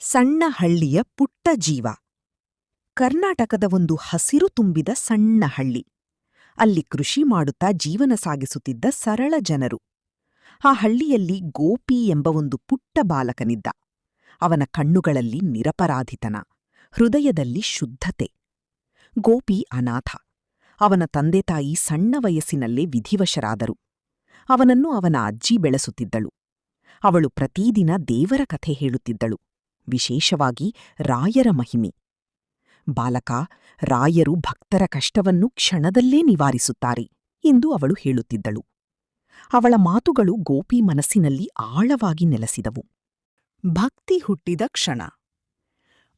ಸಣ್ಣ ಹಳ್ಳಿಯ ಪುಟ್ಟ ಜೀವ. ಕರ್ನಾಟಕದ ಒಂದು ಹಸಿರು ತುಂಬಿದ ಸಣ್ಣ ಹಳ್ಳಿ. ಅಲ್ಲಿ ಕೃಷಿ ಮಾಡುತ್ತಾ ಜೀವನ ಸಾಗಿಸುತ್ತಿದ್ದ ಸರಳ ಜನರು. ಆ ಹಳ್ಳಿಯಲ್ಲಿ ಗೋಪಿ ಎಂಬ ಒಂದು ಪುಟ್ಟ ಬಾಲಕನಿದ್ದ. ಅವನ ಕಣ್ಣುಗಳಲ್ಲಿ ನಿರಪರಾಧಿತನ, ಹೃದಯದಲ್ಲಿ ಶುದ್ಧತೆ. ಗೋಪಿ ಅನಾಥ. ಅವನ ತಂದೆತಾಯಿ ಸಣ್ಣ ವಯಸ್ಸಿನಲ್ಲೇ ವಿಧಿವಶರಾದರು. ಅವನನ್ನು ಅವನ ಅಜ್ಜಿ ಬೆಳೆಸುತ್ತಿದ್ದಳು. ಅವಳು ಪ್ರತಿದಿನ ದೇವರ ಕಥೆ ಹೇಳುತ್ತಿದ್ದಳು, ವಿಶೇಷವಾಗಿ ರಾಯರ ಮಹಿಮೆ. ಬಾಲಕ, ರಾಯರು ಭಕ್ತರ ಕಷ್ಟವನ್ನು ಕ್ಷಣದಲ್ಲೇ ನಿವಾರಿಸುತ್ತಾರೆ ಎಂದು ಅವಳು ಹೇಳುತ್ತಿದ್ದಳು. ಅವಳ ಮಾತುಗಳು ಗೋಪಿ ಮನಸ್ಸಿನಲ್ಲಿ ಆಳವಾಗಿ ನೆಲೆಸಿದವು. ಭಕ್ತಿ ಹುಟ್ಟಿದ ಕ್ಷಣ.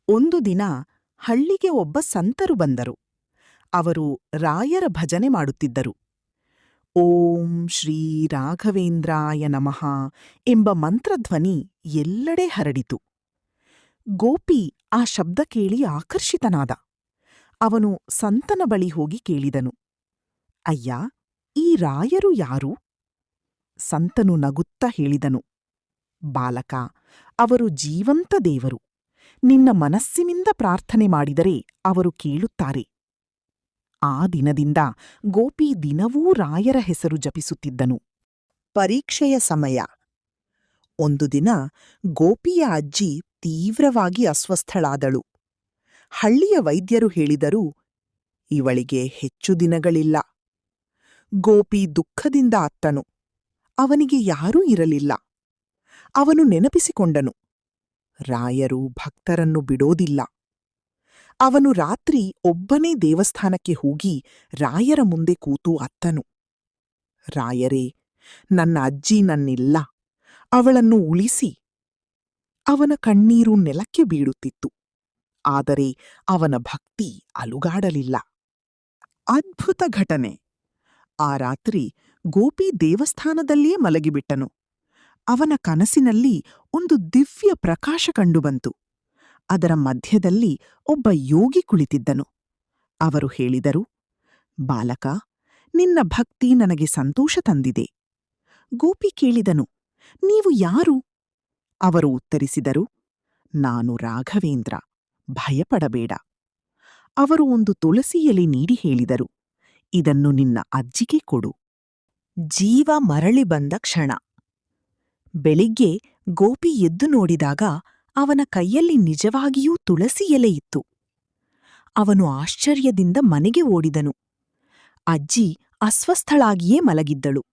ಒಂದು ದಿನ ಹಳ್ಳಿಗೆ ಒಬ್ಬ ಸಂತರು ಬಂದರು. ಅವರು ರಾಯರ ಭಜನೆ ಮಾಡುತ್ತಿದ್ದರು. ಓಂ ಶ್ರೀ ರಾಘವೇಂದ್ರಾಯ ನಮಃ ಎಂಬ ಮಂತ್ರಧ್ವನಿ ಎಲ್ಲೆಡೆ ಹರಡಿತು. ಗೋಪಿ ಆ ಶಬ್ದ ಕೇಳಿ ಆಕರ್ಷಿತನಾದ. ಅವನು ಸಂತನ ಬಳಿ ಹೋಗಿ ಕೇಳಿದನು, ಅಯ್ಯ, ಈ ರಾಯರು ಯಾರು? ಸಂತನು ನಗುತ್ತಾ ಹೇಳಿದನು, ಬಾಲಕ, ಅವರು ಜೀವಂತ ದೇವರು. ನಿನ್ನ ಮನಸ್ಸಿನಿಂದ ಪ್ರಾರ್ಥನೆ ಮಾಡಿದರೆ ಅವರು ಕೇಳುತ್ತಾರೆ. ಆ ದಿನದಿಂದ ಗೋಪಿ ದಿನವೂ ರಾಯರ ಹೆಸರು ಜಪಿಸುತ್ತಿದ್ದನು. ಪರೀಕ್ಷೆಯ ಸಮಯ. ಒಂದು ದಿನ ಗೋಪಿಯ ಅಜ್ಜಿ ತೀವ್ರವಾಗಿ ಅಸ್ವಸ್ಥಳಾದಳು. ಹಳ್ಳಿಯ ವೈದ್ಯರು ಹೇಳಿದರು, ಇವಳಿಗೆ ಹೆಚ್ಚು ದಿನಗಳಿಲ್ಲ. ಗೋಪಿ ದುಃಖದಿಂದ ಅತ್ತನು. ಅವನಿಗೆ ಯಾರೂ ಇರಲಿಲ್ಲ. ಅವನು ನೆನಪಿಸಿಕೊಂಡನು, ರಾಯರು ಭಕ್ತರನ್ನು ಬಿಡೋದಿಲ್ಲ. ಅವನು ರಾತ್ರಿ ಒಬ್ಬನೇ ದೇವಸ್ಥಾನಕ್ಕೆ ಹೋಗಿ ರಾಯರ ಮುಂದೆ ಕೂತು ಅತ್ತನು, ರಾಯರೇ, ನನ್ನ ಅಜ್ಜಿ ನನ್ನಿಲ್ಲ, ಅವಳನ್ನು ಉಳಿಸಿ. ಅವನ ಕಣ್ಣೀರು ನೆಲಕ್ಕೆ ಬೀಳುತ್ತಿತ್ತು, ಆದರೆ ಅವನ ಭಕ್ತಿ ಅಲುಗಾಡಲಿಲ್ಲ. ಅದ್ಭುತ ಘಟನೆ. ಆ ರಾತ್ರಿ ಗೋಪಿ ದೇವಸ್ಥಾನದಲ್ಲಿಯೇ ಮಲಗಿಬಿಟ್ಟನು. ಅವನ ಕನಸಿನಲ್ಲಿ ಒಂದು ದಿವ್ಯ ಪ್ರಕಾಶ ಕಂಡುಬಂತು. ಅದರ ಮಧ್ಯದಲ್ಲಿ ಒಬ್ಬ ಯೋಗಿ ಕುಳಿತಿದ್ದನು. ಅವರು ಹೇಳಿದರು, ಬಾಲಕ, ನಿನ್ನ ಭಕ್ತಿ ನನಗೆ ಸಂತೋಷ ತಂದಿದೆ. ಗೋಪಿ ಕೇಳಿದನು, ನೀವು ಯಾರು? ಅವರು ಉತ್ತರಿಸಿದರು, ನಾನು ರಾಘವೇಂದ್ರ, ಭಯಪಡಬೇಡ. ಅವರು ಒಂದು ತುಳಸಿ ಎಲೆ ನೀಡಿ ಹೇಳಿದರು, ಇದನ್ನು ನಿನ್ನ ಅಜ್ಜಿಗೆ ಕೊಡು. ಜೀವ ಮರಳಿ ಬಂದ ಕ್ಷಣ. ಬೆಳಿಗ್ಗೆ ಗೋಪಿ ಎದ್ದು ನೋಡಿದಾಗ ಅವನ ಕೈಯಲ್ಲಿ ನಿಜವಾಗಿಯೂ ತುಳಸಿ ಎಲೆ ಇತ್ತು. ಅವನು ಆಶ್ಚರ್ಯದಿಂದ ಮನೆಗೆ ಓಡಿದನು. ಅಜ್ಜಿ ಅಸ್ವಸ್ಥಳಾಗಿಯೇ ಮಲಗಿದ್ದಳು.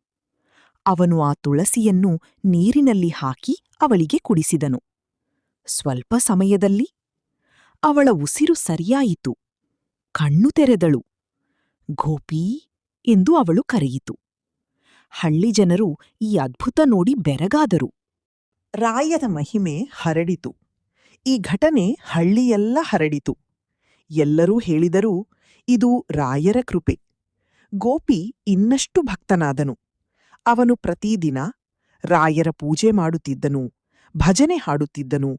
ಅವನು ಆ ತುಳಸಿಯನ್ನು ನೀರಿನಲ್ಲಿ ಹಾಕಿ ಅವಳಿಗೆ ಕುಡಿಸಿದನು. ಸ್ವಲ್ಪ ಸಮಯದಲ್ಲಿ ಅವಳ ಉಸಿರು ಸರಿಯಾಯಿತು. ಕಣ್ಣು ತೆರೆದಳು. ಗೋಪಿ ಎಂದು ಅವಳು ಕರೆಯಿತು. ಹಳ್ಳಿ ಜನರು ಈ ಅದ್ಭುತ ನೋಡಿ ಬೆರಗಾದರು. ರಾಯರ ಮಹಿಮೆ ಹರಡಿತು. ಈ ಘಟನೆ ಹಳ್ಳಿಯೆಲ್ಲ ಹರಡಿತು. ಎಲ್ಲರೂ ಹೇಳಿದರು, ಇದು ರಾಯರ ಕೃಪೆ. ಗೋಪಿ ಇನ್ನಷ್ಟು ಭಕ್ತನಾದನು. ಅವನು ಪ್ರತಿದಿನ ರಾಯರ ಪೂಜೆ ಮಾಡುತ್ತಿದ್ದನು, ಭಜನೆ ಹಾಡುತ್ತಿದ್ದನು,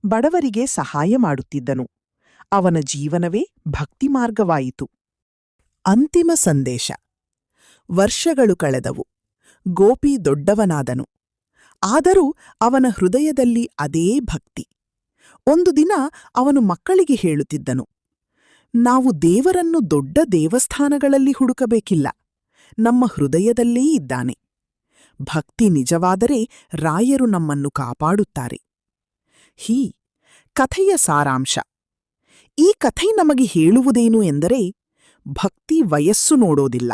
ಬಡವರಿಗೆ ಸಹಾಯ ಮಾಡುತ್ತಿದ್ದನು. ಅವನ ಜೀವನವೇ ಭಕ್ತಿ ಮಾರ್ಗವಾಯಿತು. ಅಂತಿಮ ಸಂದೇಶ. ವರ್ಷಗಳು ಕಳೆದವು. ಗೋಪಿ ದೊಡ್ಡವನಾದನು. ಆದರೂ ಅವನ ಹೃದಯದಲ್ಲಿ ಅದೇ ಭಕ್ತಿ. ಒಂದು ದಿನ ಅವನು ಮಕ್ಕಳಿಗೆ ಹೇಳುತ್ತಿದ್ದನು, ನಾವು ದೇವರನ್ನು ದೊಡ್ಡ ದೇವಸ್ಥಾನಗಳಲ್ಲಿ ಹುಡುಕಬೇಕಿಲ್ಲ, ನಮ್ಮ ಹೃದಯದಲ್ಲೇ ಇದ್ದಾನೆ. ಭಕ್ತಿ ನಿಜವಾದರೆ ರಾಯರು ನಮ್ಮನ್ನು ಕಾಪಾಡುತ್ತಾರೆ. ಹೀ ಕಥೆಯ ಸಾರಾಂಶ. ಈ ಕಥೆ ನಮಗೆ ಹೇಳುವುದೇನು ಎಂದರೆ, ಭಕ್ತಿ ವಯಸ್ಸು ನೋಡೋದಿಲ್ಲ.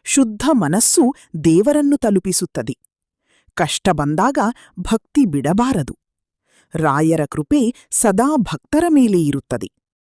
ಶುದ್ಧ ಮನಸ್ಸು ದೇವರನ್ನು ತಲುಪಿಸುತ್ತದೆ. ಕಷ್ಟ ಬಂದಾಗ ಭಕ್ತಿ ಬಿಡಬಾರದು. ರಾಯರ ಕೃಪೆ ಸದಾ ಭಕ್ತರ ಮೇಲೆ ಇರುತ್ತದೆ.